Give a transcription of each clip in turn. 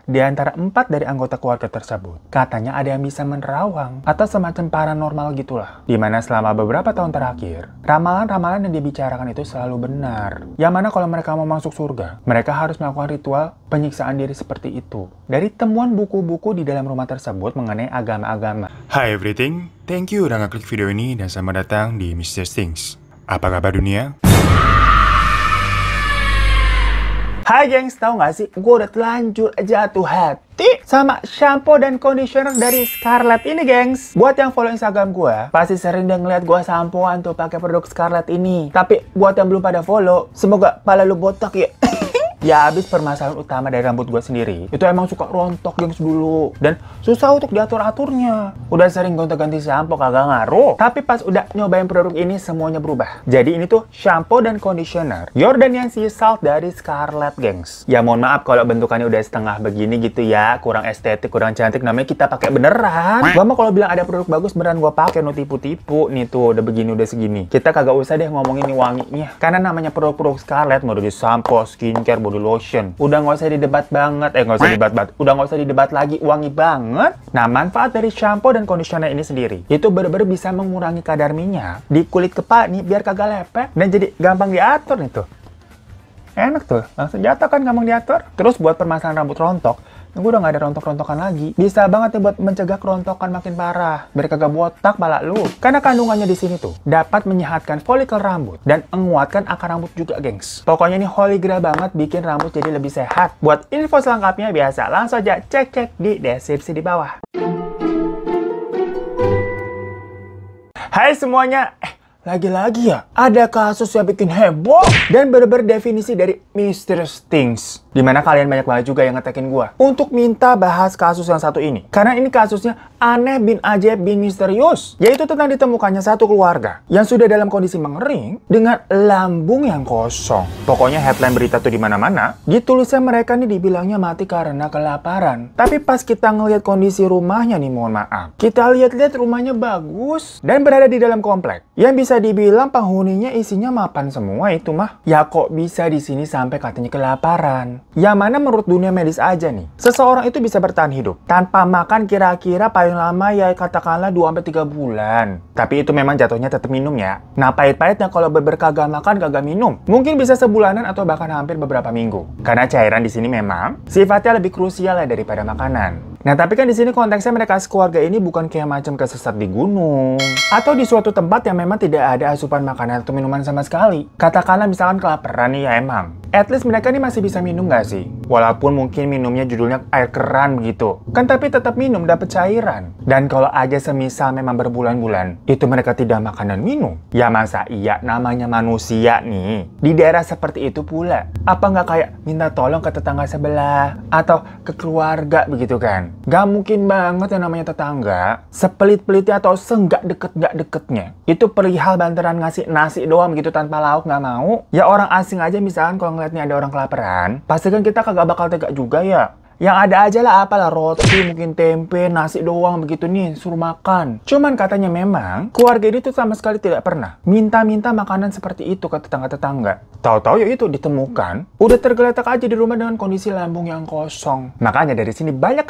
di antara 4 dari anggota keluarga tersebut, katanya ada yang bisa menerawang atau semacam paranormal gitulah. Dimana selama beberapa tahun terakhir, ramalan-ramalan yang dibicarakan itu selalu benar. Yang mana kalau mereka mau masuk surga, mereka harus melakukan ritual penyiksaan diri seperti itu. Dari temuan buku-buku di dalam rumah tersebut mengenai agama-agama. Hi everything, thank you udah ngeklik video ini dan selamat datang di Mr. Things. Apa kabar dunia? Hai gengs, tau gak sih? Gue udah telanjur jatuh hati sama shampoo dan conditioner dari Scarlett ini gengs. Buat yang follow Instagram gue, pasti sering deh ngeliat gue sampoan tuh pakai produk Scarlett ini. Tapi buat yang belum pada follow, semoga pala lu botak ya. Ya abis permasalahan utama dari rambut gue sendiri, itu emang suka rontok gengs dulu. Dan susah untuk diatur-aturnya. Udah sering gonta-ganti shampoo kagak ngaruh. Tapi pas udah nyobain produk ini semuanya berubah. Jadi ini tuh shampoo dan conditioner Jordanian Sea Salt dari Scarlett gengs. Ya mohon maaf kalau bentukannya udah setengah begini gitu ya. Kurang estetik, kurang cantik. Namanya kita pakai beneran. Gua mah kalau bilang ada produk bagus beneran gue pakai, no tipu-tipu. Nih tuh udah begini udah segini. Kita kagak usah deh ngomongin nih wanginya. Karena namanya produk-produk Scarlett, mau dari shampoo, skincare, body lotion, udah nggak usah didebat banget, udah nggak usah didebat lagi, wangi banget. Nah, manfaat dari shampoo dan conditioner ini sendiri, itu bener-bener bisa mengurangi kadar minyak di kulit kepala nih, biar kagak lepek, dan jadi gampang diatur nih tuh. Enak tuh, langsung jatuh kan, gampang diatur. Terus buat permasalahan rambut rontok, gue udah nggak ada rontok-rontokan lagi. Bisa banget nih buat mencegah kerontokan makin parah, biar kagak botak pala lu. Karena kandungannya di sini tuh dapat menyehatkan folikel rambut dan menguatkan akar rambut juga, gengs. Pokoknya ini holy grail banget, bikin rambut jadi lebih sehat. Buat info selengkapnya biasa langsung aja cek di deskripsi di bawah. Hai semuanya, lagi-lagi ya, ada kasus yang bikin heboh dan bener-bener definisi dari Mysterious Things. Dimana kalian banyak banget juga yang ngetekin gue untuk minta bahas kasus yang satu ini. Karena ini kasusnya aneh bin ajaib bin misterius. Yaitu tentang ditemukannya satu keluarga yang sudah dalam kondisi mengering dengan lambung yang kosong. Pokoknya headline berita tuh di mana-mana ditulisnya mereka nih dibilangnya mati karena kelaparan. Tapi pas kita ngelihat kondisi rumahnya nih, mohon maaf, kita lihat-lihat rumahnya bagus dan berada di dalam komplek yang bisa dibilang penghuninya isinya mapan semua itu mah. Ya kok bisa di sini sampai katanya kelaparan? Yang mana menurut dunia medis aja nih, seseorang itu bisa bertahan hidup tanpa makan kira-kira paling lama ya katakanlah 2-3 bulan. Tapi itu memang jatuhnya tetap minum ya. Nah pahit-pahitnya kalau kagak makan kagak minum, mungkin bisa sebulanan atau bahkan hampir beberapa minggu. Karena cairan di sini memang sifatnya lebih krusial ya daripada makanan. Nah tapi kan di sini konteksnya mereka sekeluarga ini bukan kayak macam kesesat di gunung atau di suatu tempat yang memang tidak ada asupan makanan atau minuman sama sekali. Katakanlah misalkan kelaparan nih ya emang. At least mereka ini masih bisa minum gak sih? Walaupun mungkin minumnya judulnya air keran begitu. Kan tapi tetap minum, dapat cairan. Dan kalau aja semisal memang berbulan-bulan, itu mereka tidak makan dan minum. Ya masa iya namanya manusia nih. Di daerah seperti itu pula. Apa nggak kayak minta tolong ke tetangga sebelah? Atau ke keluarga begitu kan? Gak mungkin banget yang namanya tetangga. Sepelit-pelitnya atau senggak deket-deketnya. Itu perihal bantaran ngasih nasi doang gitu tanpa lauk nggak mau. Ya orang asing aja misalkan kalau ngeliatnya ada orang kelaparan, pasti kan kita kagak bakal tega juga ya. Yang ada aja lah apalah roti, mungkin tempe, nasi doang begitu nih, suruh makan. Cuman katanya memang keluarga ini tuh sama sekali tidak pernah minta-minta makanan seperti itu ke tetangga-tetangga. Tahu-tahu ya itu ditemukan, udah tergeletak aja di rumah dengan kondisi lambung yang kosong. Makanya dari sini banyak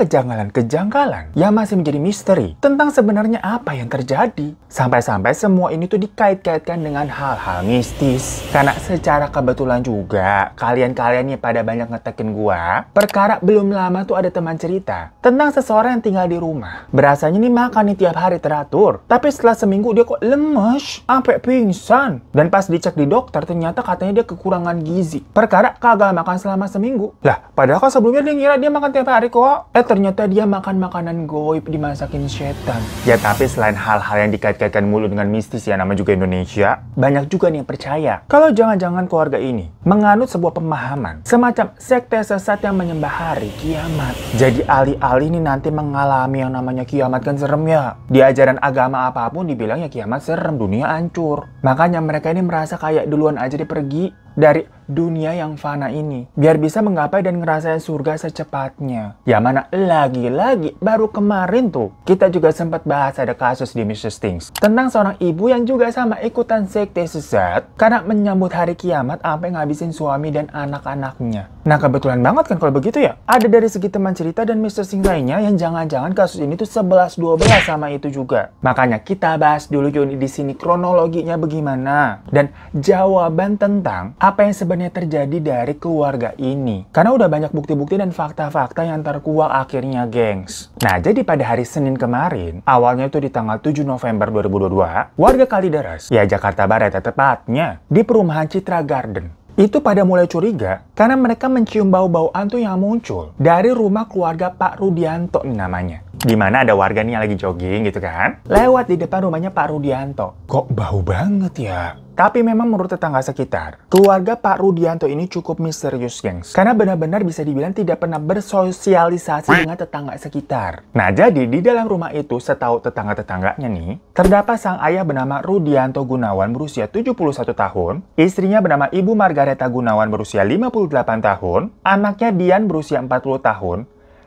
kejanggalan yang masih menjadi misteri tentang sebenarnya apa yang terjadi. Sampai-sampai semua ini tuh dikait-kaitkan dengan hal-hal mistis. Karena secara kebetulan juga kalian-kalian nih pada banyak ngetekin gua perkara belum lama tuh ada teman cerita tentang seseorang yang tinggal di rumah. Berasanya nih makan nih tiap hari teratur. Tapi setelah seminggu dia kok lemes, sampai pingsan. Dan pas dicek di dokter ternyata katanya dia kekurangan gizi. Perkara kagak makan selama seminggu. Lah, padahal kan sebelumnya dia ngira dia makan tiap hari kok. Ternyata dia makan makanan goib dimasakin setan. Ya tapi selain hal-hal yang dikait-kaitkan mulu dengan mistis ya, nama juga Indonesia, banyak juga nih yang percaya kalau jangan-jangan keluarga ini menganut sebuah pemahaman semacam sekte sesat yang menyembah hari kiamat. Jadi alih-alih nih nanti mengalami yang namanya kiamat kan serem ya. Di ajaran agama apapun dibilangnya kiamat serem, dunia hancur. Makanya mereka ini merasa kayak duluan aja dia pergi. dari dunia yang fana ini, biar bisa menggapai dan ngerasain surga secepatnya. Ya mana lagi-lagi baru kemarin tuh kita juga sempat bahas ada kasus di Mr. Stings tentang seorang ibu yang juga sama ikutan sekte sesat karena menyambut hari kiamat sampai ngabisin suami dan anak-anaknya. Nah kebetulan banget kan kalau begitu ya. Ada dari segi teman cerita dan Mr. Stings lainnya yang jangan-jangan kasus ini tuh 11-12 sama itu juga. Makanya kita bahas dulu yuk di sini kronologinya bagaimana dan jawaban tentang apa yang sebenarnya terjadi dari keluarga ini. Karena udah banyak bukti-bukti dan fakta-fakta yang terkuak akhirnya, gengs. Nah, jadi pada hari Senin kemarin, awalnya itu di tanggal 7 November 2022, warga Kalideres, ya Jakarta Barat ya tepatnya, di perumahan Citra Garden, itu pada mulai curiga karena mereka mencium bau-bau antu yang muncul dari rumah keluarga Pak Rudianto nih namanya. Dimana ada warga nih yang lagi jogging gitu kan, lewat di depan rumahnya Pak Rudianto. Kok bau banget ya? Tapi memang menurut tetangga sekitar, keluarga Pak Rudianto ini cukup misterius, gengs. Karena benar-benar bisa dibilang tidak pernah bersosialisasi dengan tetangga sekitar. Nah, jadi di dalam rumah itu, setahu tetangga-tetangganya nih, terdapat sang ayah bernama Rudianto Gunawan berusia 71 tahun, istrinya bernama Ibu Margareta Gunawan berusia 58 tahun, anaknya Dian berusia 40 tahun,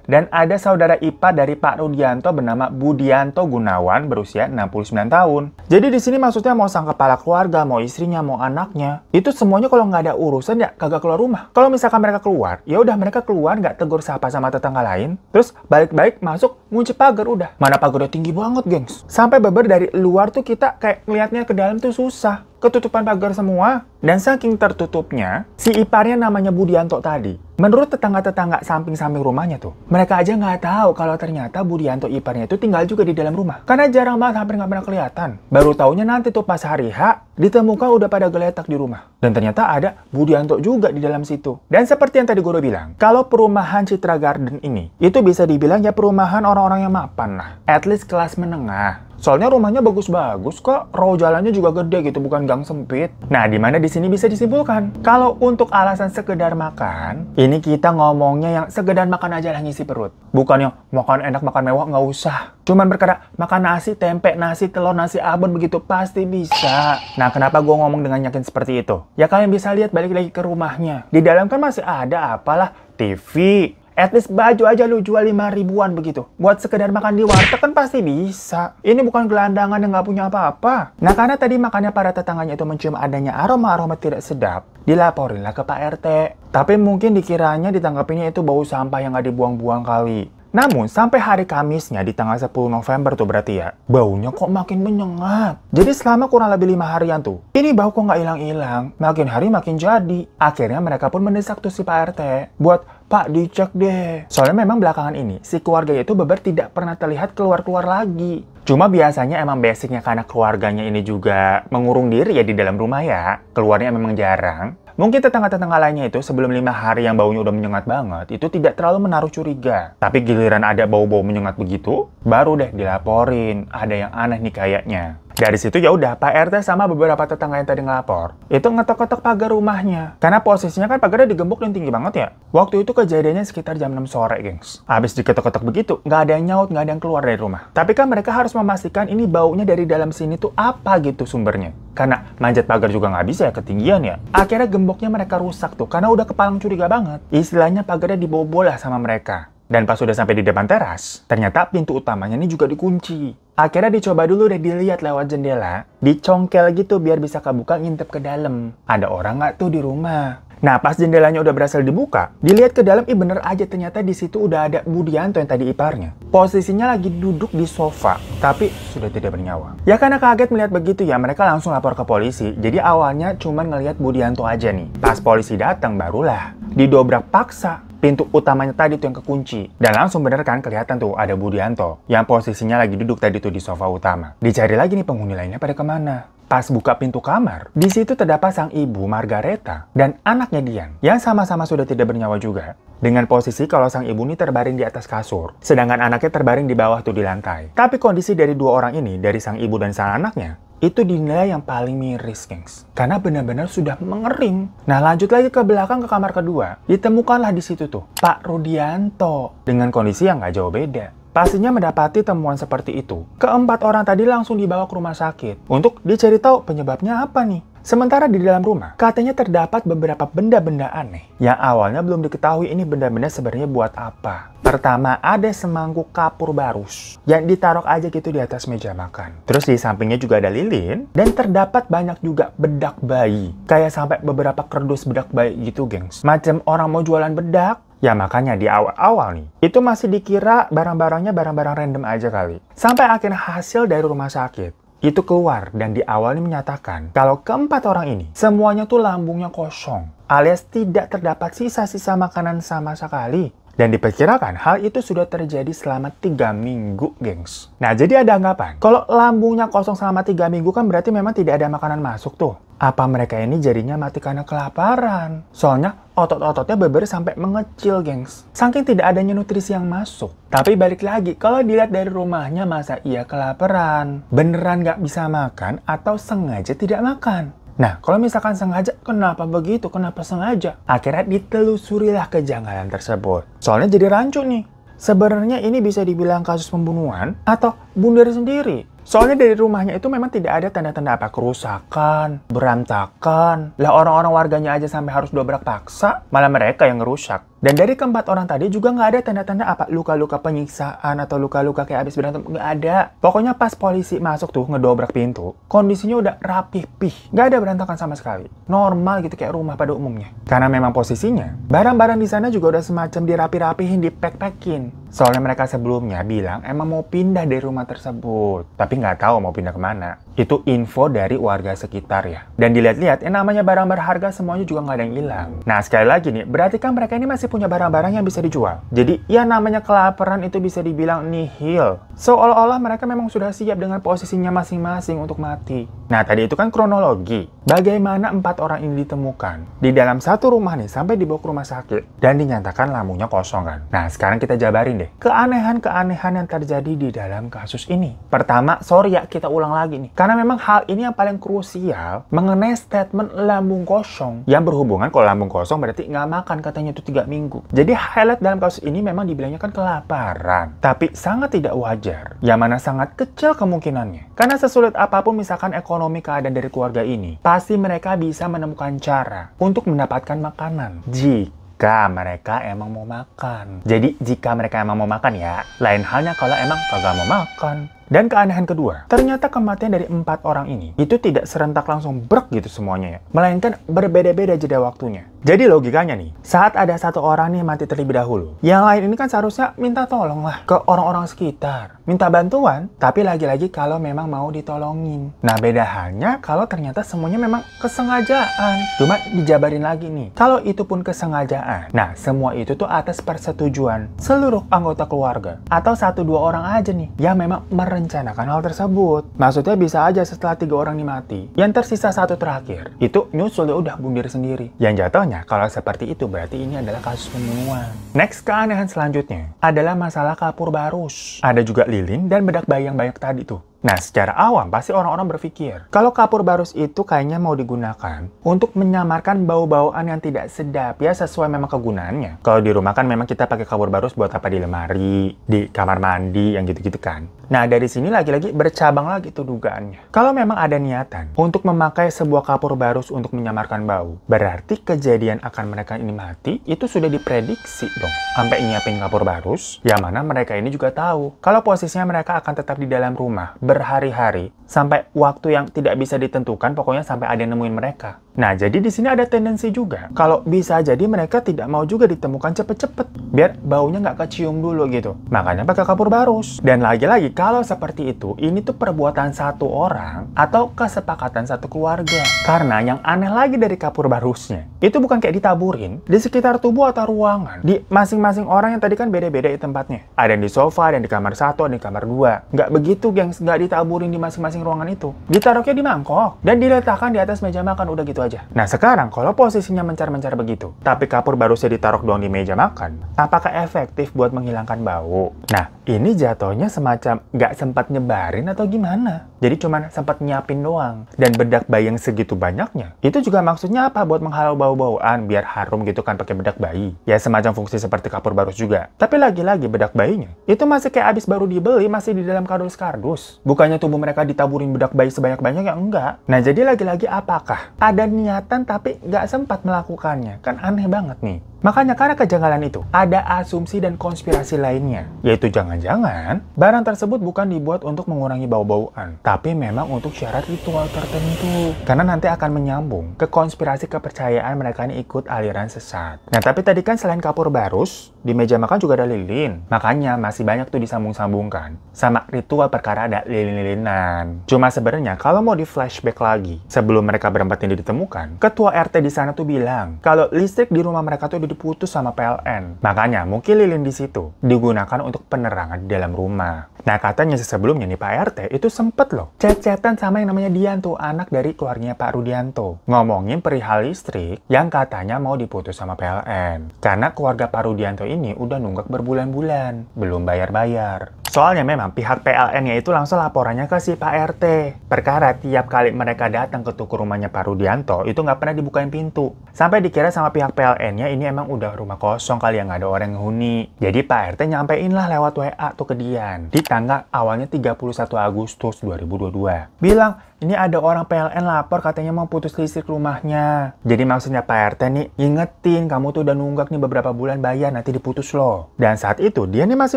dan ada saudara ipar dari Pak Rudianto bernama Budianto Gunawan berusia 69 tahun. Jadi di sini maksudnya mau sang kepala keluarga, mau istrinya, mau anaknya, itu semuanya kalau nggak ada urusan ya kagak keluar rumah. Kalau misalkan mereka keluar, ya udah mereka keluar nggak tegur sapa sama tetangga lain, terus balik-balik masuk ngunci pagar udah. Mana pagarnya tinggi banget, gengs. Sampai beber dari luar tuh kita kayak ngelihatnya ke dalam tuh susah. Ketutupan pagar semua. Dan saking tertutupnya, si iparnya namanya Budianto tadi, menurut tetangga-tetangga samping-samping rumahnya tuh, mereka aja nggak tahu kalau ternyata Budianto iparnya itu tinggal juga di dalam rumah. Karena jarang banget, hampir nggak pernah kelihatan. Baru taunya nanti tuh pas hari H, ditemukan udah pada geletak di rumah. Dan ternyata ada Budianto juga di dalam situ. Dan seperti yang tadi gue udah bilang, kalau perumahan Citra Garden ini, itu bisa dibilang ya perumahan orang-orang yang mapan lah. At least kelas menengah. Soalnya rumahnya bagus-bagus kok, row jalannya juga gede gitu, bukan gang sempit. Nah, dimana di sini bisa disimpulkan, kalau untuk alasan sekedar makan, ini kita ngomongnya yang sekedar makan aja lah ngisi perut. Bukan yang makan enak, makan mewah, nggak usah. Cuman berkata makan nasi, tempe, nasi, telur, nasi abon begitu pasti bisa. Nah, kenapa gue ngomong dengan yakin seperti itu? Ya kalian bisa lihat balik lagi ke rumahnya. Di dalam kan masih ada apalah, TV. At least baju aja lu jual 5 ribuan begitu. Buat sekedar makan di warteg kan pasti bisa. Ini bukan gelandangan yang nggak punya apa-apa. Nah, karena tadi makanya para tetangganya itu mencium adanya aroma-aroma tidak sedap, dilaporinlah ke Pak RT. Tapi mungkin dikiranya ditanggapinya itu bau sampah yang nggak dibuang-buang kali. Namun, sampai hari Kamisnya di tanggal 10 November tuh berarti ya, baunya kok makin menyengat. Jadi selama kurang lebih 5 harian tuh, ini bau kok nggak hilang-hilang. Makin hari makin jadi. Akhirnya mereka pun mendesak tuh si Pak RT buat, Pak, dicek deh. Soalnya memang belakangan ini, si keluarga itu beber tidak pernah terlihat keluar-keluar lagi. Cuma biasanya emang basicnya karena keluarganya ini juga mengurung diri ya di dalam rumah ya. Keluarnya memang jarang. Mungkin tetangga-tetangga lainnya itu sebelum 5 hari yang baunya udah menyengat banget, itu tidak terlalu menaruh curiga. Tapi giliran ada bau-bau menyengat begitu, baru deh dilaporin. Ada yang aneh nih kayaknya. Dari situ ya udah Pak RT sama beberapa tetangga yang tadi ngelapor itu ngetok-ketok pagar rumahnya. Karena posisinya kan pagarnya digembok dan tinggi banget ya. Waktu itu kejadiannya sekitar jam 6 sore, gengs. Habis diketok-ketok begitu, nggak ada yang nyaut, nggak ada yang keluar dari rumah. Tapi kan mereka harus memastikan ini baunya dari dalam sini tuh apa gitu sumbernya. Karena manjat pagar juga nggak bisa ya, ketinggian ya. Akhirnya gemboknya mereka rusak tuh karena udah kepalang curiga banget. Istilahnya pagarnya dibobol lah sama mereka. Dan pas sudah sampai di depan teras, ternyata pintu utamanya ini juga dikunci. Akhirnya dicoba dulu deh dilihat lewat jendela, dicongkel gitu biar bisa kebuka ngintip ke dalam. Ada orang nggak tuh di rumah? Nah, pas jendelanya udah berhasil dibuka, dilihat ke dalam, bener aja ternyata di situ udah ada Budianto yang tadi iparnya. Posisinya lagi duduk di sofa, tapi sudah tidak bernyawa. Ya karena kaget melihat begitu ya, mereka langsung lapor ke polisi. Jadi awalnya cuma ngelihat Budianto aja nih. Pas polisi datang barulah didobrak paksa pintu utamanya tadi tuh yang kekunci. Dan langsung bener kan kelihatan tuh ada Budianto yang posisinya lagi duduk tadi tuh di sofa utama. Dicari lagi nih penghuni lainnya pada kemana. Pas buka pintu kamar, di situ terdapat sang ibu Margareta dan anaknya Dian yang sama-sama sudah tidak bernyawa juga. Dengan posisi kalau sang ibu ini terbaring di atas kasur, sedangkan anaknya terbaring di bawah tuh di lantai. Tapi kondisi dari dua orang ini, dari sang ibu dan sang anaknya, itu dinilai yang paling miris, gengs. Karena benar-benar sudah mengering. Nah, lanjut lagi ke belakang ke kamar kedua. Ditemukanlah di situ tuh Pak Rudianto dengan kondisi yang nggak jauh beda. Pastinya mendapati temuan seperti itu. Keempat orang tadi langsung dibawa ke rumah sakit untuk dicari tahu penyebabnya apa nih. Sementara di dalam rumah, katanya terdapat beberapa benda-benda aneh yang awalnya belum diketahui ini benda-benda sebenarnya buat apa. Pertama, ada semangkuk kapur barus yang ditaruh aja gitu di atas meja makan. Terus di sampingnya juga ada lilin dan terdapat banyak juga bedak bayi. Kayak sampai beberapa kerdus bedak bayi gitu, gengs. Macam orang mau jualan bedak. Ya makanya di awal-awal nih, itu masih dikira barang-barangnya barang-barang random aja kali. Sampai akhirnya hasil dari rumah sakit itu keluar dan di awal ini menyatakan kalau keempat orang ini semuanya tuh lambungnya kosong alias tidak terdapat sisa-sisa makanan sama sekali. Dan diperkirakan hal itu sudah terjadi selama 3 minggu, gengs. Nah, jadi ada anggapan, kalau lambungnya kosong selama 3 minggu kan berarti memang tidak ada makanan masuk tuh. Apa mereka ini jadinya mati karena kelaparan? Soalnya otot-ototnya beber sampai mengecil, gengs. Saking tidak adanya nutrisi yang masuk. Tapi balik lagi, kalau dilihat dari rumahnya masa iya kelaparan? Beneran nggak bisa makan atau sengaja tidak makan? Nah, kalau misalkan sengaja, kenapa begitu? Kenapa sengaja? Akhirnya ditelusurilah kejanggalan tersebut. Soalnya jadi rancu nih. Sebenarnya ini bisa dibilang kasus pembunuhan atau bunuh diri sendiri. Soalnya dari rumahnya itu memang tidak ada tanda-tanda apa kerusakan, berantakan. Lah orang-orang warganya aja sampai harus dobrak paksa, malah mereka yang ngerusak. Dan dari keempat orang tadi juga nggak ada tanda-tanda apa luka-luka penyiksaan atau luka-luka kayak habis berantem, nggak ada. Pokoknya pas polisi masuk tuh ngedobrak pintu, kondisinya udah rapih pih, nggak ada berantakan sama sekali. Normal gitu kayak rumah pada umumnya. Karena memang posisinya, barang-barang di sana juga udah semacam dirapi-rapihin, dipack-packin. Soalnya mereka sebelumnya bilang emang mau pindah dari rumah tersebut, tapi nggak tahu mau pindah kemana. Itu info dari warga sekitar ya. Dan dilihat-lihat, yang namanya barang berharga semuanya juga nggak ada yang hilang. Nah sekali lagi nih, berarti kan mereka ini masih punya barang-barang yang bisa dijual. Jadi ya namanya kelaparan itu bisa dibilang nihil. Seolah-olah mereka memang sudah siap dengan posisinya masing-masing untuk mati. Nah tadi itu kan kronologi. Bagaimana 4 orang ini ditemukan di dalam satu rumah nih sampai dibawa ke rumah sakit dan dinyatakan lambungnya kosong kan. Nah sekarang kita jabarin deh keanehan-keanehan yang terjadi di dalam kasus ini. Pertama, sorry ya kita ulang lagi nih. Karena memang hal ini yang paling krusial mengenai statement lambung kosong. Yang berhubungan kalau lambung kosong berarti nggak makan katanya itu 3 minggu. Jadi highlight dalam kasus ini memang dibilangnya kan kelaparan. Tapi sangat tidak wajar. Yang mana sangat kecil kemungkinannya. Karena sesulit apapun misalkan ekonomi keadaan dari keluarga ini, pasti mereka bisa menemukan cara untuk mendapatkan makanan. Jika mereka emang mau makan. Jadi jika mereka emang mau makan ya, lain halnya kalau emang kagak mau makan. Dan keanehan kedua, ternyata kematian dari 4 orang ini itu tidak serentak langsung brek gitu semuanya ya. Melainkan berbeda-beda jeda waktunya. Jadi logikanya nih, saat ada satu orang nih mati terlebih dahulu, yang lain ini kan seharusnya minta tolong lah ke orang-orang sekitar. Minta bantuan, tapi lagi-lagi kalau memang mau ditolongin. Nah beda halnya kalau ternyata semuanya memang kesengajaan. Cuma dijabarin lagi nih, kalau itu pun kesengajaan. Nah semua itu tuh atas persetujuan seluruh anggota keluarga. Atau 1-2 orang aja nih, yang memang merencanakan hal tersebut. Maksudnya bisa aja setelah 3 orang ini mati, yang tersisa 1 terakhir, itu nyusul udah bunuh diri sendiri. Yang jatuhnya kalau seperti itu berarti ini adalah kasus pembunuhan. Next keanehan selanjutnya adalah masalah kapur barus. Ada juga lilin dan bedak bayi yang banyak tadi tuh. Nah, secara awam pasti orang-orang berpikir kalau kapur barus itu kayaknya mau digunakan untuk menyamarkan bau-bauan yang tidak sedap ya sesuai memang kegunaannya. Kalau di rumah kan memang kita pakai kapur barus buat apa, di lemari, di kamar mandi yang gitu-gitu kan. Nah, dari sini lagi-lagi bercabang lagi tuh dugaannya. Kalau memang ada niatan untuk memakai sebuah kapur barus untuk menyamarkan bau, berarti kejadian akan mereka ini mati itu sudah diprediksi dong. Sampai nyiapin kapur barus, yang mana mereka ini juga tahu kalau posisinya mereka akan tetap di dalam rumah berhari-hari sampai waktu yang tidak bisa ditentukan, pokoknya sampai ada yang nemuin mereka. Nah, jadi di sini ada tendensi juga kalau bisa jadi mereka tidak mau juga ditemukan cepet-cepet biar baunya nggak kecium dulu gitu. Makanya pakai kapur barus. Dan lagi-lagi kalau seperti itu, ini tuh perbuatan 1 orang atau kesepakatan 1 keluarga. Karena yang aneh lagi dari kapur barusnya, itu bukan kayak ditaburin di sekitar tubuh atau ruangan. Di masing-masing orang yang tadi kan beda-beda ya tempatnya. Ada yang di sofa, ada yang di kamar 1, ada yang di kamar 2. Nggak begitu, gengs. Nggak ditaburin di masing-masing ruangan itu. Ditaruhnya di mangkok dan diletakkan di atas meja makan, udah gitu aja. Nah sekarang kalau posisinya mencar-mencar begitu, tapi kapur barusnya ditaruh doang di meja makan, apakah efektif buat menghilangkan bau? Nah ini jatuhnya semacam nggak sempat nyebarin atau gimana? Jadi cuman sempat nyiapin doang. Dan bedak bayi yang segitu banyaknya, itu juga maksudnya apa? Buat menghalau bau-bauan, biar harum gitu kan pakai bedak bayi. Ya semacam fungsi seperti kapur barus juga. Tapi lagi-lagi bedak bayinya, itu masih kayak abis baru dibeli, masih di dalam kardus-kardus. Bukannya tubuh mereka ditaburin bedak bayi sebanyak-banyaknya, enggak. Nah jadi lagi-lagi apakah ada niatan tapi nggak sempat melakukannya? Kan aneh banget nih. Makanya karena kejanggalan itu, ada asumsi dan konspirasi lainnya. Yaitu jangan-jangan barang tersebut bukan dibuat untuk mengurangi bau-bauan, tapi memang untuk syarat ritual tertentu. Karena nanti akan menyambung ke konspirasi kepercayaan mereka ini ikut aliran sesat. Nah tapi tadi kan selain kapur barus, di meja makan juga ada lilin. Makanya masih banyak tuh disambung-sambungkan sama ritual perkara ada lilin-lilinan. Cuma sebenarnya kalau mau di flashback lagi, sebelum mereka berempat ini ditemukan, ketua RT di sana tuh bilang kalau listrik di rumah mereka tuh diputus sama PLN. Makanya mungkin lilin di situ digunakan untuk penerangan di dalam rumah. Nah katanya sebelumnya nih Pak RT itu sempet loh chat-chatan sama yang namanya Dianto, anak dari keluarganya Pak Rudianto, ngomongin perihal listrik yang katanya mau diputus sama PLN. Karena keluarga Pak Rudianto ini udah nunggak berbulan-bulan, belum bayar-bayar. Soalnya memang pihak PLN-nya itu langsung laporannya ke si Pak RT. Perkara tiap kali mereka datang ke tuku rumahnya Pak Rudianto, itu nggak pernah dibukain pintu. Sampai dikira sama pihak PLN-nya ini emang udah rumah kosong kali yang nggak ada orang yang huni. Jadi Pak RT nyampein lah lewat WA tuh ke Dian. Di tanggal awalnya 31 Agustus 2022. Bilang, ini ada orang PLN lapor katanya mau putus listrik rumahnya. Jadi maksudnya Pak RT nih ingetin kamu tuh udah nunggak nih beberapa bulan bayar, nanti diputus loh. Dan saat itu dia nih masih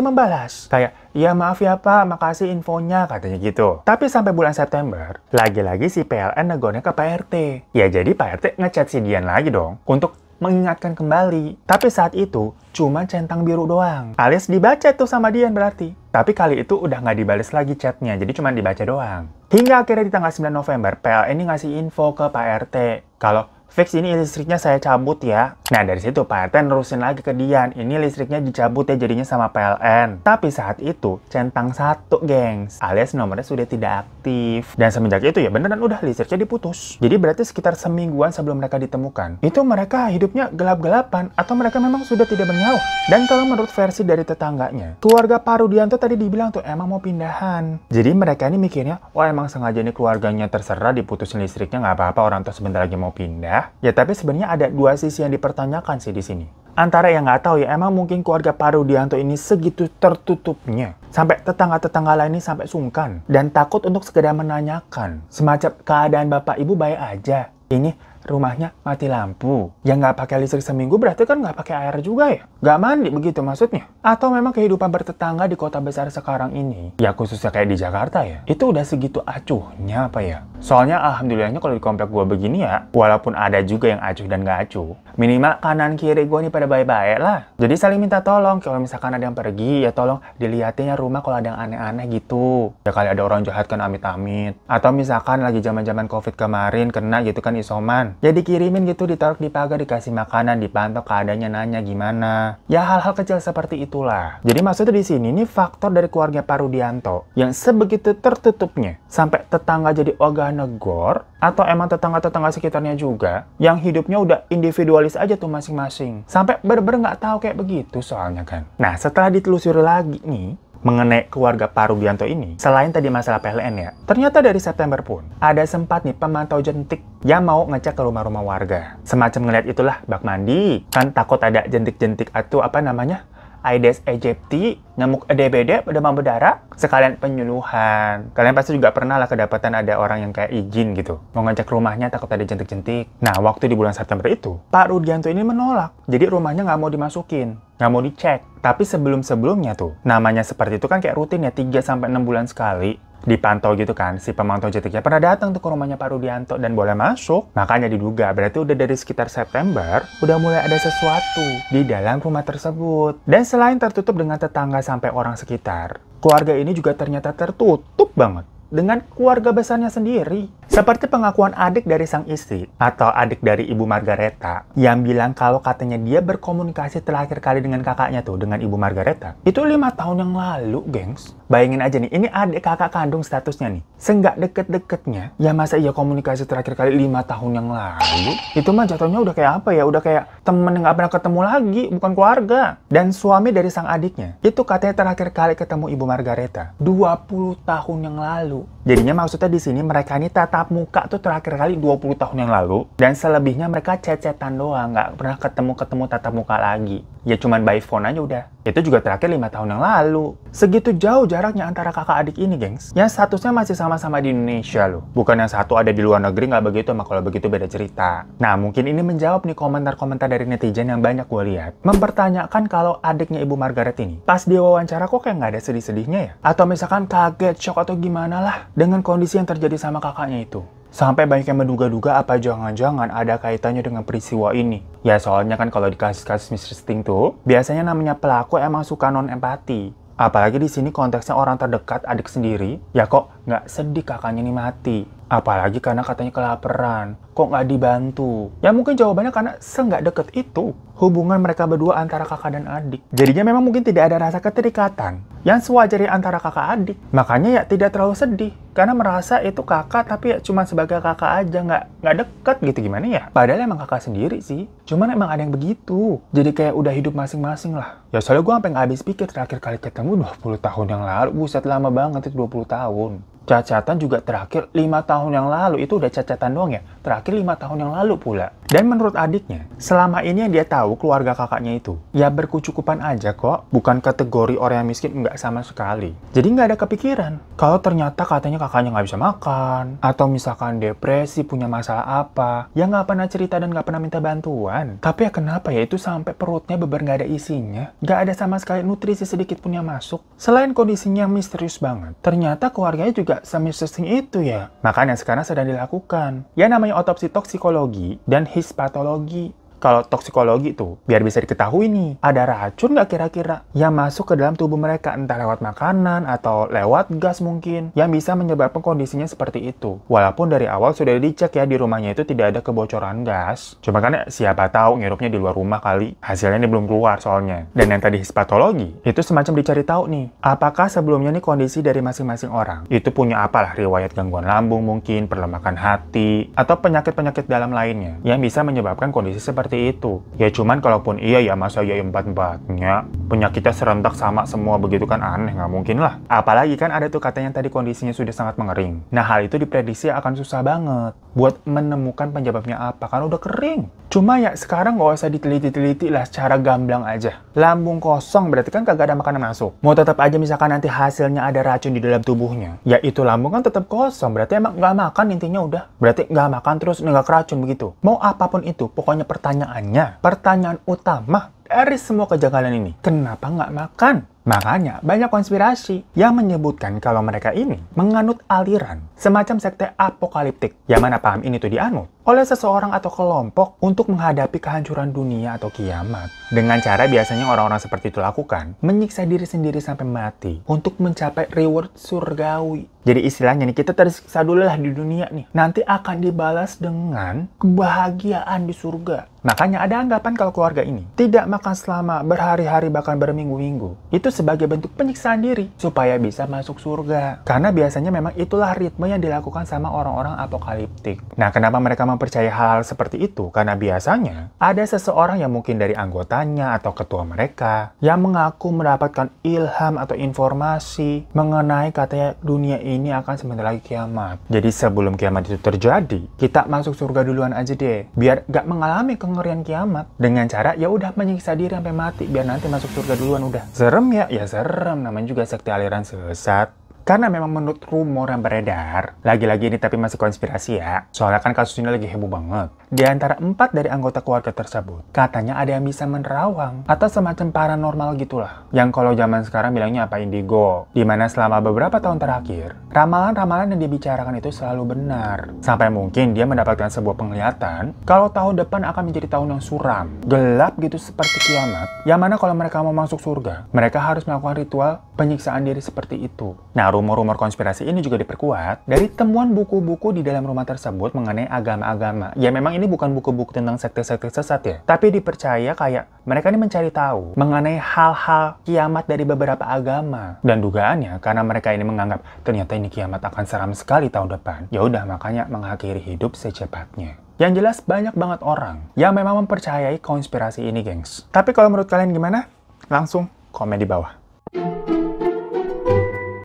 membalas. Kayak, iya maaf ya Pak, makasih infonya, katanya gitu. Tapi sampai bulan September, lagi-lagi si PLN negornya ke Pak RT. Ya jadi Pak RT ngechat si Dian lagi dong untuk mengingatkan kembali. Tapi saat itu cuma centang biru doang. Alias dibaca tuh sama Dian berarti. Tapi kali itu udah nggak dibales lagi chatnya, jadi cuma dibaca doang. Hingga akhirnya di tanggal 9 November, PLN ini ngasih info ke Pak RT. Kalau fix ini listriknya saya cabut ya. Nah dari situ Pak RT nerusin lagi ke Dian. Ini listriknya dicabut ya jadinya sama PLN. Tapi saat itu centang satu gengs. Alias nomornya sudah tidak aktif. Dan semenjak itu ya beneran udah listriknya diputus. Jadi berarti sekitar semingguan sebelum mereka ditemukan, itu mereka hidupnya gelap-gelapan atau mereka memang sudah tidak bernyawa. Dan kalau menurut versi dari tetangganya, keluarga Pak Rudianto tadi dibilang tuh emang mau pindahan. Jadi mereka ini mikirnya, wah emang sengaja nih keluarganya terserah diputusin listriknya, nggak apa-apa orang tuh sebentar lagi mau pindah. Ya tapi sebenarnya ada dua sisi yang dipertanyakan sih di sini. Antara yang nggak tahu ya emang mungkin keluarga Pak Rudianto ini segitu tertutupnya sampai tetangga-tetangga lain ini sampai sungkan dan takut untuk sekedar menanyakan semacam keadaan bapak ibu baik aja. Ini rumahnya mati lampu. Yang nggak pakai listrik seminggu berarti kan nggak pakai air juga ya? Nggak mandi begitu maksudnya? Atau memang kehidupan bertetangga di kota besar sekarang ini, ya khususnya kayak di Jakarta ya, itu udah segitu acuhnya apa ya? Soalnya alhamdulillahnya kalau di komplek gue begini ya, walaupun ada juga yang acuh dan nggak acuh, minimal kanan kiri gue nih pada baik-baik lah. Jadi saling minta tolong, kalau misalkan ada yang pergi, ya tolong dilihatin ya rumah kalau ada yang aneh-aneh gitu. Ya kali ada orang jahat kan amit-amit. Atau misalkan lagi zaman-zaman COVID kemarin kena gitu kan isoman. Ya dikirimin gitu, ditaruh di pagar, dikasih makanan, dipantau keadaannya, nanya gimana. Ya hal-hal kecil seperti itulah. Jadi maksudnya di sini ini faktor dari keluarga Pak Rudianto yang sebegitu tertutupnya sampai tetangga jadi ogah negor, atau emang tetangga-tetangga sekitarnya juga yang hidupnya udah individualis aja tuh masing-masing. Sampai bener-bener nggak tahu kayak begitu soalnya kan. Nah setelah ditelusuri lagi nih mengenai keluarga Pak Rudianto ini, selain tadi masalah PLN ya, ternyata dari September pun ada sempat nih pemantau jentik yang mau ngecek ke rumah-rumah warga. Semacam ngeliat itulah bak mandi, kan takut ada jentik-jentik atau apa namanya, Aedes aegypti, nyamuk DBD, demam berdarah, sekalian penyuluhan. Kalian pasti juga pernah lah kedapatan ada orang yang kayak izin gitu, mau ngecek rumahnya takut ada jentik-jentik. Nah waktu di bulan September itu, Pak Rudianto ini menolak, jadi rumahnya nggak mau dimasukin, nggak mau dicek. Tapi sebelum-sebelumnya tuh, namanya seperti itu kan kayak rutin ya, 3-6 bulan sekali dipantau gitu kan, si pemantau jentiknya pernah datang tuh ke rumahnya Pak Rudianto dan boleh masuk. Makanya diduga berarti udah dari sekitar September udah mulai ada sesuatu di dalam rumah tersebut. Dan selain tertutup dengan tetangga sampai orang sekitar, keluarga ini juga ternyata tertutup banget dengan keluarga besarnya sendiri. Seperti pengakuan adik dari sang istri atau adik dari Ibu Margareta yang bilang kalau katanya dia berkomunikasi terakhir kali dengan kakaknya tuh, dengan Ibu Margareta. Itu 5 tahun yang lalu, gengs. Bayangin aja nih, ini adik kakak kandung statusnya nih. Senggak deket-deketnya, ya masa iya komunikasi terakhir kali 5 tahun yang lalu? Itu mah jatuhnya udah kayak apa ya? Udah kayak temen yang gak pernah ketemu lagi, bukan keluarga. Dan suami dari sang adiknya, itu katanya terakhir kali ketemu Ibu Margareta 20 tahun yang lalu. Jadinya maksudnya di sini mereka ini tatap muka tuh terakhir kali 20 tahun yang lalu. Dan selebihnya mereka cecetan doang, nggak pernah ketemu tatap muka lagi. Ya cuman by phone aja udah. Itu juga terakhir 5 tahun yang lalu. Segitu jauh jaraknya antara kakak adik ini, gengs. Yang statusnya masih sama-sama di Indonesia loh. Bukan yang satu ada di luar negeri, nggak begitu, mah kalau begitu beda cerita. Nah, mungkin ini menjawab nih komentar-komentar dari netizen yang banyak gue lihat. Mempertanyakan kalau adiknya Ibu Margaret ini, pas dia wawancara kok kayak nggak ada sedih-sedihnya ya? Atau misalkan kaget, shock atau gimana lah dengan kondisi yang terjadi sama kakaknya itu. Sampai banyak yang menduga-duga apa jangan-jangan ada kaitannya dengan peristiwa ini. Ya soalnya kan kalau di kasus-kasus Mr. Sting tuh, biasanya namanya pelaku emang suka non-empati. Apalagi di sini konteksnya orang terdekat adik sendiri, ya kok nggak sedih kakaknya ini mati. Apalagi karena katanya kelaparan, kok nggak dibantu. Ya mungkin jawabannya karena nggak deket itu hubungan mereka berdua antara kakak dan adik. Jadinya memang mungkin tidak ada rasa keterikatan yang sewajarnya antara kakak adik. Makanya ya tidak terlalu sedih, karena merasa itu kakak tapi ya cuma sebagai kakak aja, nggak deket gitu, gimana ya. Padahal emang kakak sendiri sih, cuman emang ada yang begitu. Jadi kayak udah hidup masing-masing lah. Ya soalnya gue sampai nggak habis pikir terakhir kali ketemu 20 tahun yang lalu. Buset, lama banget itu 20 tahun. Cacatan juga terakhir 5 tahun yang lalu. Itu udah cacatan doang ya. Terakhir 5 tahun yang lalu pula. Dan menurut adiknya, selama ini yang dia tahu keluarga kakaknya itu, ya berkecukupan aja kok. Bukan kategori orang yang miskin, nggak sama sekali. Jadi nggak ada kepikiran kalau ternyata katanya kakaknya nggak bisa makan, atau misalkan depresi, punya masalah apa, ya nggak pernah cerita dan nggak pernah minta bantuan. Tapi ya kenapa ya itu sampai perutnya beber nggak ada isinya, nggak ada sama sekali nutrisi sedikit pun yang masuk. Selain kondisinya yang misterius banget, ternyata keluarganya juga se-misterius itu ya. Makanya sekarang sedang dilakukan ya namanya otopsi toksikologi dan histopatologi. Kalau toksikologi tuh, biar bisa diketahui nih, ada racun nggak kira-kira yang masuk ke dalam tubuh mereka, entah lewat makanan atau lewat gas mungkin, yang bisa menyebabkan kondisinya seperti itu. Walaupun dari awal sudah dicek ya di rumahnya itu tidak ada kebocoran gas. Cuma kan siapa tahu ngirupnya di luar rumah kali. Hasilnya ini belum keluar soalnya. Dan yang tadi histopatologi, itu semacam dicari tahu nih, apakah sebelumnya nih kondisi dari masing-masing orang itu punya apalah, riwayat gangguan lambung mungkin, perlemakan hati, atau penyakit-penyakit dalam lainnya yang bisa menyebabkan kondisi seperti itu. Ya cuman kalaupun iya ya masa ya empat-empatnya penyakitnya serentak sama semua begitu kan aneh, nggak mungkin lah. Apalagi kan ada tuh katanya tadi kondisinya sudah sangat mengering. Nah hal itu diprediksi akan susah banget buat menemukan penyebabnya apa, karena udah kering. Cuma ya sekarang nggak usah diteliti-teliti lah, secara gamblang aja. Lambung kosong berarti kan kagak ada makanan masuk. Mau tetap aja misalkan nanti hasilnya ada racun di dalam tubuhnya, ya itu lambung kan tetap kosong, berarti emang nggak makan intinya udah. Berarti nggak makan terus nggak keracun begitu. Mau apapun itu, pokoknya pertanyaan utama dari semua kejanggalan ini, kenapa nggak makan? Makanya banyak konspirasi yang menyebutkan kalau mereka ini menganut aliran semacam sekte apokaliptik. Yang mana paham ini tuh dianut oleh seseorang atau kelompok untuk menghadapi kehancuran dunia atau kiamat. Dengan cara biasanya orang-orang seperti itu lakukan, menyiksa diri sendiri sampai mati untuk mencapai reward surgawi. Jadi istilahnya nih, kita tersiksa dulu lah di dunia nih, nanti akan dibalas dengan kebahagiaan di surga. Makanya ada anggapan kalau keluarga ini tidak makan selama berhari-hari bahkan berminggu-minggu, itu sebagai bentuk penyiksaan diri supaya bisa masuk surga. Karena biasanya memang itulah ritme yang dilakukan sama orang-orang apokaliptik. Nah, kenapa mereka mempercayai hal-hal seperti itu? Karena biasanya ada seseorang yang mungkin dari anggotanya atau ketua mereka yang mengaku mendapatkan ilham atau informasi mengenai katanya dunia ini akan sebentar lagi kiamat. Jadi sebelum kiamat itu terjadi, kita masuk surga duluan aja deh, biar gak mengalami kengerian kiamat. Dengan cara ya udah menyiksa diri sampai mati, biar nanti masuk surga duluan udah. Serem ya? Ya serem, namanya juga sekte aliran sesat. Karena memang menurut rumor yang beredar, lagi-lagi ini tapi masih konspirasi ya, soalnya kan kasus ini lagi heboh banget. Di antara 4 dari anggota keluarga tersebut, katanya ada yang bisa menerawang atau semacam paranormal gitulah. Yang kalau zaman sekarang bilangnya apa, indigo. Dimana selama beberapa tahun terakhir, ramalan-ramalan yang dibicarakan itu selalu benar. Sampai mungkin dia mendapatkan sebuah penglihatan kalau tahun depan akan menjadi tahun yang suram, gelap gitu seperti kiamat. Yang mana kalau mereka mau masuk surga, mereka harus melakukan ritual penyiksaan diri seperti itu. Nah, rumor-rumor konspirasi ini juga diperkuat dari temuan buku-buku di dalam rumah tersebut mengenai agama-agama. Ya memang ini bukan buku-buku tentang sekte-sekte sesat ya, tapi dipercaya kayak mereka ini mencari tahu mengenai hal-hal kiamat dari beberapa agama. Dan dugaannya karena mereka ini menganggap ternyata ini kiamat akan seram sekali tahun depan. Ya udah makanya mengakhiri hidup secepatnya. Yang jelas banyak banget orang yang memang mempercayai konspirasi ini, gengs. Tapi kalau menurut kalian gimana? Langsung komen di bawah.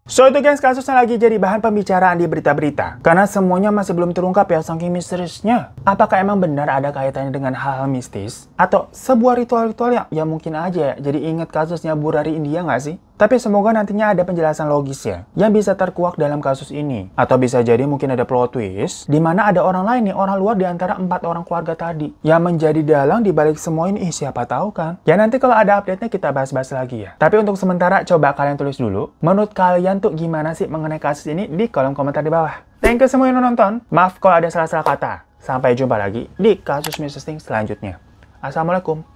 So itu gengs, kasusnya lagi jadi bahan pembicaraan di berita-berita. Karena semuanya masih belum terungkap ya, saking misteriusnya. Apakah emang benar ada kaitannya dengan hal-hal mistis? Atau sebuah ritual-ritual yang mungkin aja jadi inget kasusnya Burari India nggak sih? Tapi semoga nantinya ada penjelasan logis ya, yang bisa terkuak dalam kasus ini. Atau bisa jadi mungkin ada plot twist, di mana ada orang lain nih, orang luar di antara 4 orang keluarga tadi, yang menjadi dalang di balik semua ini. Siapa tahu kan? Ya nanti kalau ada update-nya kita bahas-bahas lagi ya. Tapi untuk sementara coba kalian tulis dulu, menurut kalian tuh gimana sih mengenai kasus ini di kolom komentar di bawah. Thank you semua yang nonton. Maaf kalau ada salah-salah kata. Sampai jumpa lagi di kasus Mr. Sting selanjutnya. Assalamualaikum.